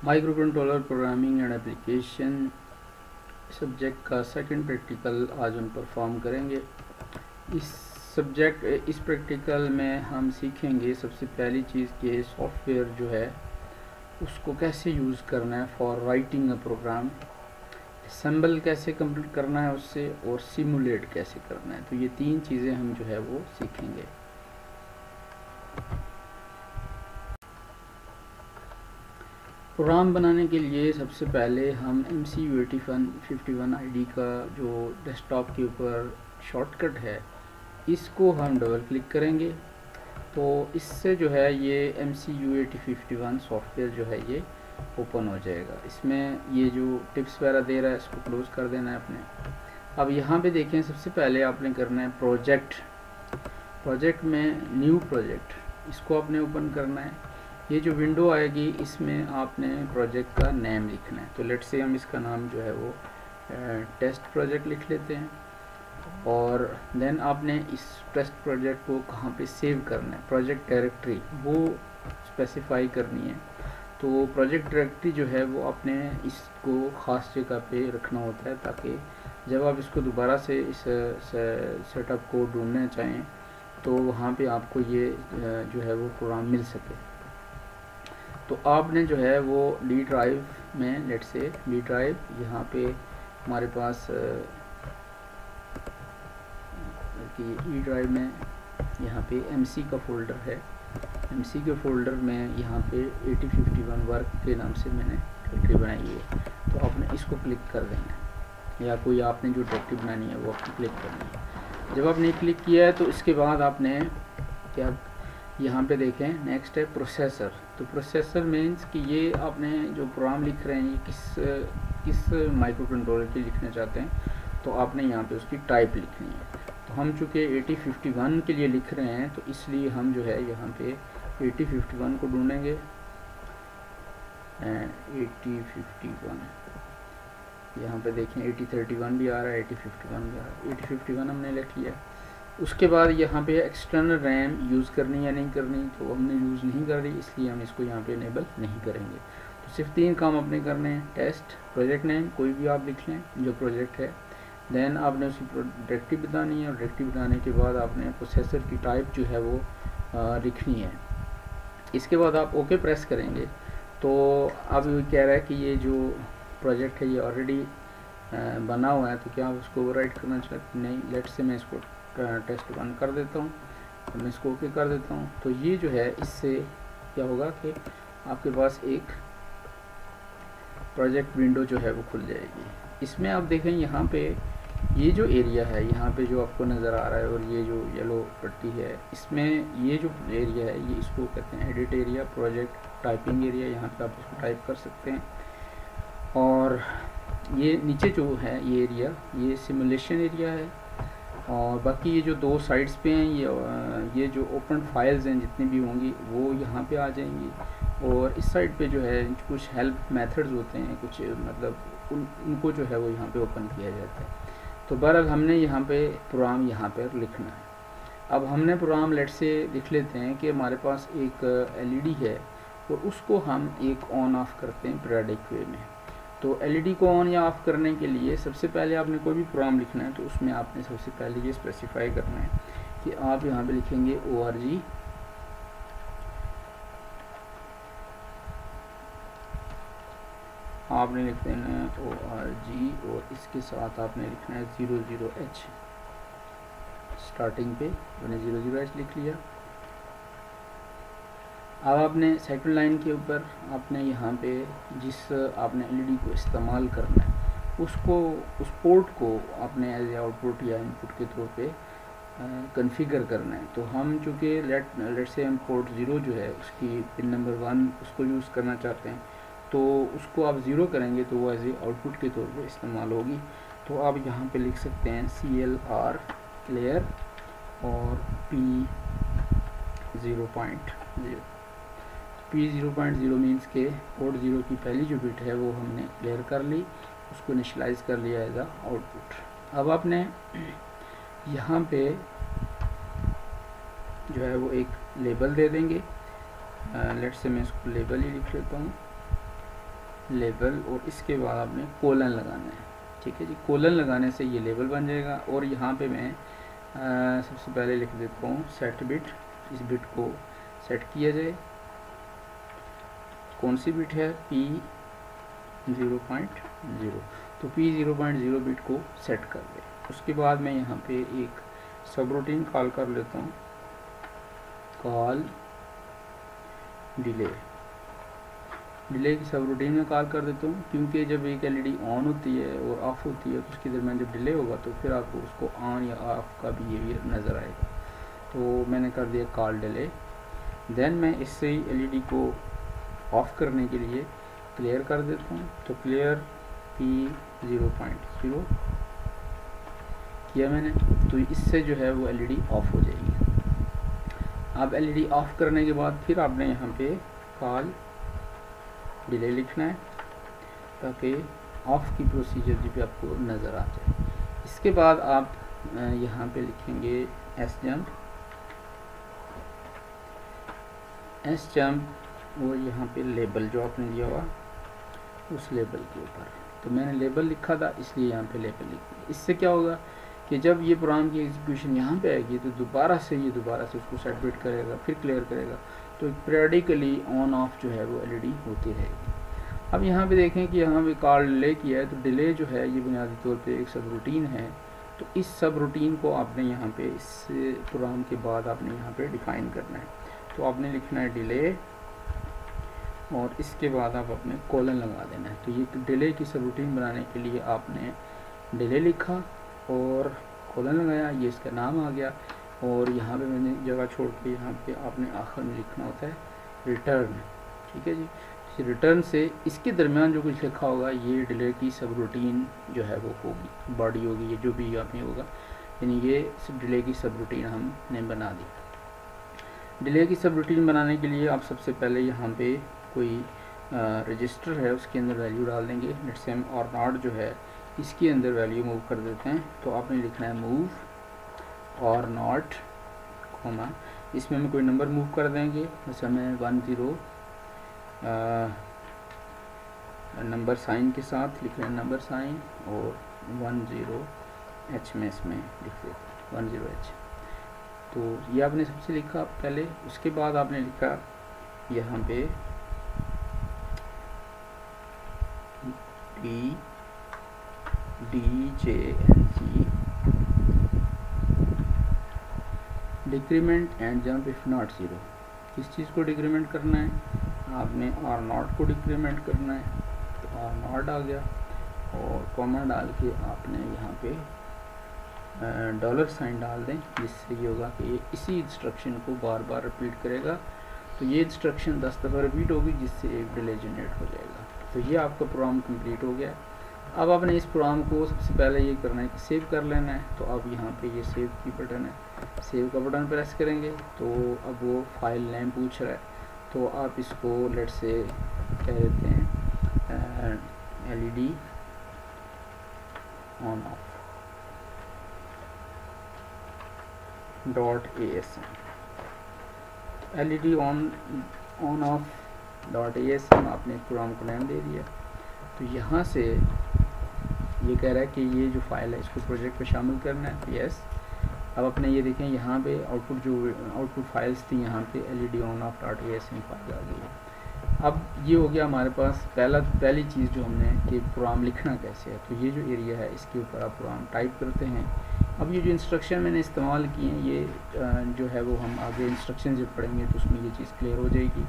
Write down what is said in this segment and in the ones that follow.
Micro controller programming and application subject का second practical आज हम परफॉर्म करेंगे। इस प्रैक्टिकल में हम सीखेंगे सबसे पहली चीज़ कि सॉफ्टवेयर जो है उसको कैसे यूज़ करना है for writing a program, assemble कैसे कंप्लीट करना है उससे, और सिमुलेट कैसे करना है। तो ये तीन चीज़ें हम जो है वो सीखेंगे। प्रोग्राम बनाने के लिए सबसे पहले हम MCU8151 ID का जो डेस्कटॉप के ऊपर शॉर्टकट है इसको हम डबल क्लिक करेंगे। तो इससे जो है ये MCU8051 सॉफ्टवेयर जो है ये ओपन हो जाएगा। इसमें ये जो टिप्स वगैरह दे रहा है इसको क्लोज कर देना है आपने। अब यहाँ पे देखें, सबसे पहले आपने करना है प्रोजेक्ट में न्यू प्रोजेक्ट, इसको आपने ओपन करना है। ये जो विंडो आएगी इसमें आपने प्रोजेक्ट का नेम लिखना है। तो लेट्स से हम इसका नाम जो है वो टेस्ट प्रोजेक्ट लिख लेते हैं। और देन आपने इस टेस्ट प्रोजेक्ट को कहाँ पे सेव करना है, प्रोजेक्ट डायरेक्टरी वो स्पेसिफाई करनी है। तो प्रोजेक्ट डायरेक्टरी जो है वो आपने इसको ख़ास जगह पे रखना होता है ताकि जब आप इसको दोबारा से इस सेटअप को ढूंढना चाहें तो वहाँ पे आपको ये जो है वो प्रोग्राम मिल सके। तो आपने जो है वो डी ड्राइव में, लेट से डी ड्राइव, यहाँ पे हमारे पास ई ड्राइव में यहाँ पे MC का फोल्डर है। MC के फोल्डर में यहाँ पे 8051 वर्क के नाम से मैंने डायरेक्टरी बनाई है। तो आपने इसको क्लिक कर देना है, या कोई आपने जो डायरेक्टरी बनानी है वो आपको क्लिक करनी है। जब आपने क्लिक किया है तो इसके बाद आपने क्या यहाँ पे देखें, नेक्स्ट है प्रोसेसर। तो प्रोसेसर मीन्स कि ये आपने जो प्रोग्राम लिख रहे हैं ये किस माइक्रो कंट्रोलर के लिखना चाहते हैं, तो आपने यहाँ पे उसकी टाइप लिखनी है। तो हम चूँकि 8051 के लिए लिख रहे हैं तो इसलिए हम जो है यहाँ पे 8051 को ढूंढेंगे। 8051 यहाँ पे देखें 8031 भी आ रहा है, 8051 भी आ रहा है। 8051 हमने लिख लिया। उसके बाद यहाँ पे एक्सटर्नल रैम यूज़ करनी या नहीं करनी, तो हमने यूज़ नहीं कर रही इसलिए हम इसको यहाँ पे इनेबल नहीं करेंगे। तो सिर्फ तीन काम अपने करने हैं, टेस्ट, प्रोजेक्ट नेम कोई भी आप लिख लें जो प्रोजेक्ट है, देन आपने उसकी डायरेक्टरी बतानी है, और डायरेक्टरी बताने के बाद आपने प्रोसेसर की टाइप जो है वो लिखनी है। इसके बाद आप ओके प्रेस करेंगे तो अब ये कह रहा है कि ये जो प्रोजेक्ट है ये ऑलरेडी बना हुआ है, तो क्या आप उसको ओवरराइट करना चाहते? नहीं। लेट्स से मैं इसको टेस्ट 1 कर देता हूँ, तो मैं इसको ओके कर देता हूँ। तो ये जो है इससे क्या होगा कि आपके पास एक प्रोजेक्ट विंडो जो है वो खुल जाएगी। इसमें आप देखें यहाँ पे ये जो एरिया है यहाँ पे जो आपको नज़र आ रहा है, और ये जो येलो पट्टी है इसमें ये जो एरिया है ये इसको कहते हैं edit area, project typing area. यहाँ पे आप इसको टाइप कर सकते हैं। और ये नीचे जो है ये एरिया ये सिमुलेशन एरिया है। और बाकी ये जो दो साइड्स पे हैं ये जो ओपन फाइल्स हैं जितनी भी होंगी वो यहाँ पे आ जाएंगी। और इस साइड पे जो है कुछ हेल्प मेथड्स होते हैं, कुछ मतलब उनको जो है वो यहाँ पे ओपन किया जाता है। तो बहरहाल हमने यहाँ पे प्रोग्राम यहाँ पर लिखना है। अब हमने प्रोग्राम लेट से लिख लेते हैं कि हमारे पास एक LED है और उसको हम एक ऑन ऑफ करते हैं पीरियडिक वे में। तो LED को ऑन या ऑफ करने के लिए सबसे पहले आपने कोई भी प्रोग्राम लिखना है तो उसमें आपने सबसे पहले ये स्पेसिफाई करना है कि आप यहाँ पे लिखेंगे ORG आपने लिख देना है ORG, और इसके साथ आपने लिखना है 00H। स्टार्टिंग पे मैंने 00H लिख लिया। अब आपने सेकंड लाइन के ऊपर आपने यहाँ पे जिस आपने LED को इस्तेमाल करना है उसको, उस पोर्ट को आपने एज ए आउटपुट या इनपुट के तौर पे कॉन्फ़िगर करना है। तो हम चूँकि लेट से हम पोर्ट 0 जो है उसकी पिन नंबर 1 उसको यूज़ करना चाहते हैं, तो उसको आप 0 करेंगे तो वो एज ए आउटपुट के तौर पे इस्तेमाल होगी। तो आप यहाँ पे लिख सकते हैं CLR क्लियर और P0.0। P0.0 मीन्स के पोर्ट 0 की पहली जो बिट है वो हमने क्लियर कर ली, उसको इनिशियलाइज कर लिया एज आ आउटपुट। अब आपने यहाँ पे जो है वो एक लेबल दे देंगे। लेट्स से मैं इसको लेबल ही लिख लेता हूँ। लेबल, और इसके बाद आपने कोलन लगाना है। ठीक है जी, कोलन लगाने से ये लेबल बन जाएगा। और यहाँ पे मैं सबसे पहले लिख देता हूँ सेट बिट, इस बिट को सेट किया जाए। कौन सी बिट है? P0.0, तो P0.0 बिट को सेट कर दे। उसके बाद मैं यहाँ पे एक सब रूटीन कॉल कर लेता हूँ, कॉल डिले की सब रूटीन में कॉल कर देता हूँ, क्योंकि जब एक एलईडी ऑन होती है और ऑफ होती है तो उसके दरमियान जब डिले होगा तो फिर आपको उसको ऑन या ऑफ का बिहेवियर नज़र आएगा। तो मैंने कर दिया कॉल डिले। देन मैं इससे ही एलईडी को ऑफ करने के लिए क्लियर कर देता हूँ, तो क्लियर P0.0 किया मैंने, तो इससे जो है वो एलईडी ऑफ हो जाएगी। अब एलईडी ऑफ करने के बाद फिर आपने यहाँ पे कॉल डिले लिखना है ताकि ऑफ की प्रोसीजर भी आपको नज़र आ जाए। इसके बाद आप यहाँ पे लिखेंगे एस जंप और यहाँ पे लेबल जो आपने दिया हुआ उस लेबल के ऊपर, तो मैंने लेबल लिखा था इसलिए यहाँ पे लेबल लिख दिया। इससे क्या होगा कि जब ये प्रोग्राम की एग्जीक्यूशन यहाँ पे आएगी तो दोबारा से उसको सेट बिट करेगा, फिर क्लियर करेगा, तो पीरियडिकली ऑन ऑफ जो है वो एलईडी होती रहेगी। अब यहाँ पे देखें कि यहाँ पे कॉल डिले किया है, तो डिले जो है ये बुनियादी तौर पे एक सब रूटीन है। तो इस सब रूटीन को आपने यहाँ पे इस प्रोग्राम के बाद आपने यहाँ पे डिफाइन करना है। तो आपने लिखना है डिले और इसके बाद आप अपने कोलन लगा देना है। तो ये डिले की सब रूटीन बनाने के लिए आपने डिले लिखा और कोलन लगाया, ये इसका नाम आ गया। और यहाँ पे मैंने जगह छोड़ के यहाँ पे आपने आखिर में लिखना होता है रिटर्न। ठीक है जी, रिटर्न से इसके दरमियान जो कुछ लिखा होगा ये डिले की सब रूटीन जो है वो होगी, बॉडी होगी, ये जो भी यहाँ पे होगा, यानी ये डिले की सब रूटीन हमने बना दी। डिले की सब रूटीन बनाने के लिए आप सबसे पहले यहाँ पे कोई रजिस्टर है उसके अंदर वैल्यू डाल देंगे। लेट्स से हम और नॉट जो है इसके अंदर वैल्यू मूव कर देते हैं। तो आपने लिखना है मूव और नॉट कॉमा, इसमें हम कोई नंबर मूव कर देंगे, जैसे हमें 10 नंबर साइन के साथ लिख रहे हैं नंबर साइन, और 10H में इसमें लिख देते 10H। तो ये आपने सबसे लिखा पहले। उसके बाद आपने लिखा यहाँ पे DJNG decrement and jump if not 0। किस चीज़ को डिक्रीमेंट करना है? आपने आर नॉट को डिक्रीमेंट करना है, तो आर नॉट आ गया और कॉमा डाल के आपने यहाँ पे डॉलर साइन डाल दें, जिससे ये होगा कि ये इसी इंस्ट्रक्शन को बार बार रिपीट करेगा। तो ये इंस्ट्रक्शन 10 दफ़ा रिपीट होगी, जिससे एक डिले जनरेट हो जाएगा। तो ये आपका प्रोग्राम कंप्लीट हो गया। अब आपने इस प्रोग्राम को सबसे पहले ये करना है कि सेव कर लेना है। तो अब यहाँ पे ये सेव की बटन है, सेव का बटन प्रेस करेंगे तो अब वो फाइल नेम पूछ रहा है, तो आप इसको लेट से कह देते हैं LED on off .asm। LED on off .asm आपने प्रोग्राम को नाम दे दिया। तो यहाँ से ये कह रहा है कि ये जो फाइल है इसको प्रोजेक्ट पे शामिल करना है, यस। अब अपने ये देखें यहाँ पे आउटपुट फाइल्स थी, यहाँ पे LED on off .asm file आ गई है। अब ये हो गया हमारे पास पहली चीज़ जो हमने कि प्रोग्राम लिखना कैसे है। तो ये जो एरिया है इसके ऊपर आप प्रोग्राम टाइप करते हैं। अब ये जो इंस्ट्रक्शन मैंने इस्तेमाल किए हैं ये जो है वो हम आगे इंस्ट्रक्शन जब पढ़ेंगे तो उसमें ये चीज़ क्लियर हो जाएगी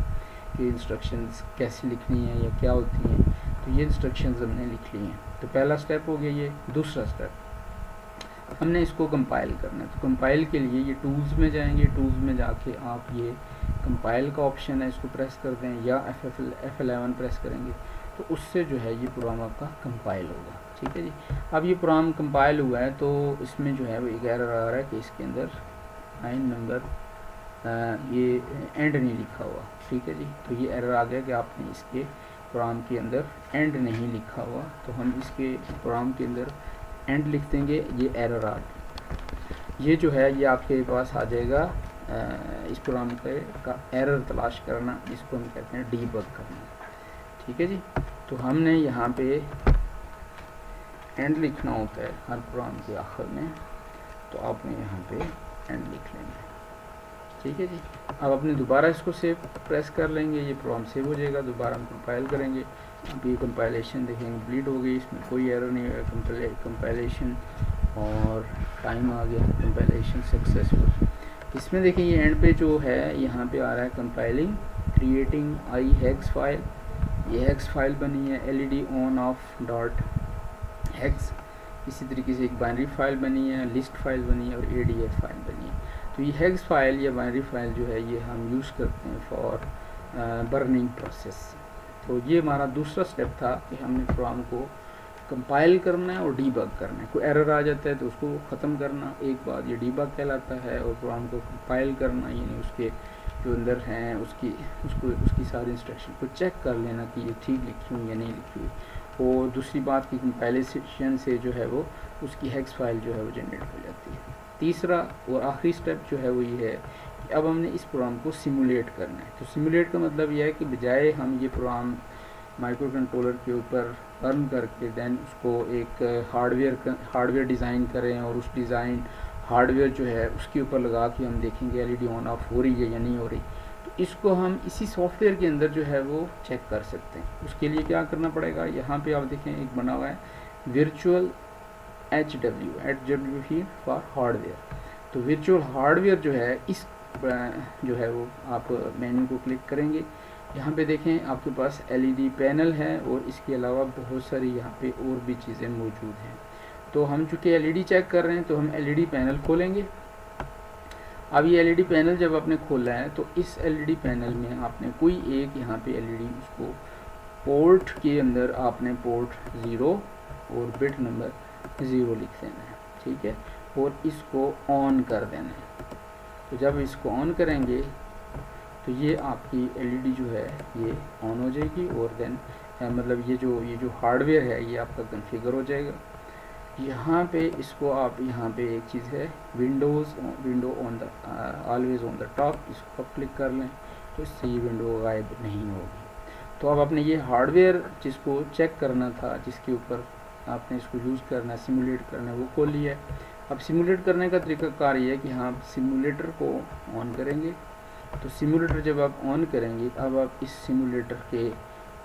कि इंस्ट्रक्शंस कैसे लिखनी है या क्या होती हैं। तो ये इंस्ट्रक्शंस हमने लिख ली हैं। तो पहला स्टेप हो गया ये। दूसरा स्टेप हमने इसको कंपाइल करना है। तो कंपाइल के लिए ये टूल्स में जाएंगे, टूल्स में जाके आप ये कंपाइल का ऑप्शन है इसको प्रेस कर दें या F11 प्रेस करेंगे तो उससे जो है ये प्रोग्राम आपका कंपाइल होगा। ठीक है जी। अब ये प्रोग्राम कंपाइल हुआ है तो इसमें जो है वो एक एरर आ रहा है कि इसके अंदर 9 नंबर ये एंड नहीं लिखा हुआ। ठीक है जी। तो ये एरर आ गया कि आपने इसके प्रोग्राम के अंदर एंड नहीं लिखा हुआ। तो हम इसके प्रोग्राम के अंदर एंड लिख देंगे, ये एरर आ गया। ये जो है ये आपके पास आ जाएगा इस प्रोग्राम का एरर तलाश करना, इसको हम कहते हैं डीबग करना। ठीक है जी। तो हमने यहाँ पे एंड लिखना होता है हर प्रोग्राम के आखिर में, तो आपने यहाँ पे एंड लिख लेंगे, ठीक है जी। अब अपने दोबारा इसको सेव प्रेस कर लेंगे, ये प्रोग्राम सेव हो जाएगा। दोबारा हम कंपाइल करेंगे, अब ये कंपाइलेशन देखेंगे कंप्लीट हो गई, इसमें कोई एरर नहीं है, कंपाइलेशन और टाइम आ गया, कंपाइलेशन सक्सेसफुल। इसमें देखिए ये एंड पे जो है यहाँ पे आ रहा है कंपाइलिंग क्रिएटिंग आई हेक्स फाइल, ये हेक्स फाइल बनी है LED on of dot hex. इसी तरीके से एक बाइनरी फाइल बनी है, लिस्ट फाइल बनी है और ADF फाइल बनी है। तो ये हेक्स फाइल या बाइनरी फाइल जो है ये हम यूज़ करते हैं फॉर बर्निंग प्रोसेस। तो ये हमारा दूसरा स्टेप था कि हमने प्रोग्राम को कंपाइल करना है और डीबग करना है। कोई एरर आ जाता है तो उसको ख़त्म करना, एक बात ये डीबग कहलाता है। और प्रोग्राम को कंपाइल करना यानी उसके जो अंदर हैं उसकी सारी इंस्ट्रक्शन को चेक कर लेना कि ये ठीक लिखी हुई या नहीं लिखी हुई। और दूसरी बात की कंपाइलेशन से जो है वो उसकी हेक्स फाइल जो है वो जनरेट हो जाती है। तीसरा और आखिरी स्टेप जो है वो ये है कि अब हमने इस प्रोग्राम को सिमुलेट करना है। तो सिमुलेट का मतलब ये है कि बजाय हम ये प्रोग्राम माइक्रो कंट्रोलर के ऊपर रन करके देन उसको एक हार्डवेयर डिज़ाइन करें और उस डिज़ाइन हार्डवेयर जो है उसके ऊपर लगा के हम देखेंगे LED ऑन ऑफ हो रही है या नहीं हो रही, तो इसको हम इसी सॉफ्टवेयर के अंदर जो है वो चेक कर सकते हैं। उसके लिए क्या करना पड़ेगा, यहाँ पे आप देखें एक बना हुआ है वर्चुअल HW फॉर हार्डवेयर। तो वर्चुअल हार्डवेयर जो है इस जो है वो आप मेन्यू को क्लिक करेंगे, यहाँ पे देखें आपके पास LED पैनल है और इसके अलावा बहुत सारी यहाँ पे और भी चीज़ें मौजूद हैं। तो हम चूँकि LED चेक कर रहे हैं तो हम LED पैनल खोलेंगे। अब ये LED पैनल जब आपने खोला है तो इस LED पैनल में आपने कोई एक यहाँ पे LED उसको पोर्ट के अंदर आपने पोर्ट 0 और बिट नंबर 0 लिख देना है, ठीक है, और इसको ऑन कर देना है। तो जब इसको ऑन करेंगे तो ये आपकी LED जो है ये ऑन हो जाएगी और देन मतलब ये जो हार्डवेयर है ये आपका कॉन्फ़िगर हो जाएगा। यहाँ पे इसको आप यहाँ पे एक चीज़ है window on the always on the top, इसको आप क्लिक कर लें तो इससे ये विंडो गायब नहीं होगी। तो अब आपने ये हार्डवेयर जिसको चेक करना था, जिसके ऊपर आपने इसको यूज़ करना है, सिमुलेट करना है, वो खोल लिया है। अब सिमुलेट करने का तरीकाकार ये है कि हाँ सिमुलेटर को ऑन करेंगे। तो सिमुलेटर जब आप ऑन करेंगे, अब आप इस सिमुलेटर के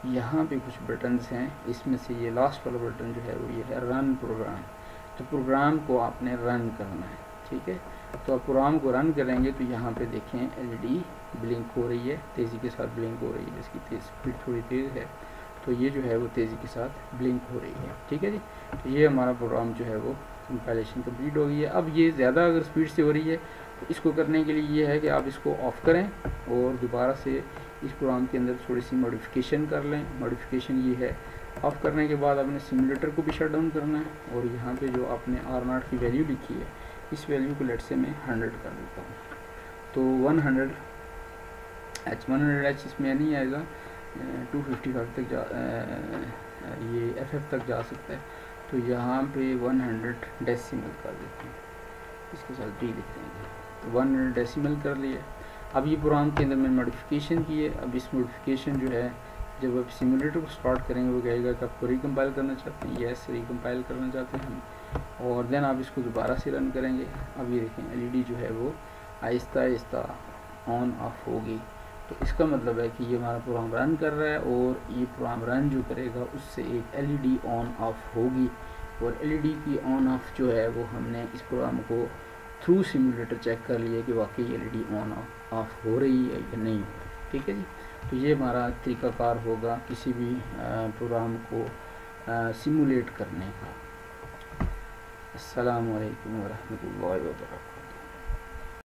यहाँ पे कुछ बटन्स हैं, इसमें से ये लास्ट वाला बटन जो है वो ये है रन प्रोग्राम। तो प्रोग्राम को आपने रन करना है, ठीक है। तो आप प्रोग्राम को रन करेंगे तो यहाँ पे देखें LED ब्लिंक हो रही है, तेज़ी के साथ ब्लिंक हो रही है, इसकी स्पीड थोड़ी तेज़ है तो ये जो है वो तेज़ी के साथ ब्लिंक हो रही है, ठीक है जी। तो ये हमारा प्रोग्राम जो है वो कंपाइलेशन कंप्लीट हो गई है। अब ये ज़्यादा अगर स्पीड से हो रही है तो इसको करने के लिए ये है कि आप इसको ऑफ़ करें और दोबारा से इस प्रोग्राम के अंदर थोड़ी सी मॉडिफिकेशन कर लें। मॉडिफिकेशन ये है, ऑफ़ करने के बाद आपने सिमुलेटर को भी शट डाउन करना है और यहाँ पे जो आपने R0 की वैल्यू लिखी है इस वैल्यू को लेट से मैं 100 कर देता हूँ। तो 100H इसमें नहीं आएगा, 255 तक ये FF तक जा सकता है। तो यहाँ पे 100 डेसिमल कर देते हैं, इसके साथ D लिख देंगे। तो 100 डेसिमल कर लिए। अब ये प्रोग्राम के अंदर मैंने मॉडिफिकेशन की है। अब इस मॉडिफिकेशन जो है जब आप सिमुलेटर को स्टार्ट करेंगे वो कहेगा कि आपको रिकम्पाइल करना चाहते हैं, यस रिकम्पाइल करना चाहते हैं हम, और देन आप इसको दोबारा से रन करेंगे। अब ये देखें LED जो है वो आहिस्ता आहिस्ता ऑन ऑफ होगी। तो इसका मतलब है कि ये हमारा प्रोग्राम रन कर रहा है और ये प्रोग्राम रन जो करेगा उससे एक LED ऑन ऑफ होगी और LED की ऑन ऑफ जो है वो हमने इस प्रोग्राम को थ्रू सिमुलेटर चेक कर लिया कि वाकई LED ऑन ऑफ हो रही है या नहीं हो रही, ठीक है जी। तो ये हमारा तरीकाकार होगा किसी भी प्रोग्राम को सिमुलेट करने का। अस्सलामु अलैकुम वरहमतुल्लाहि वबरकातुहू।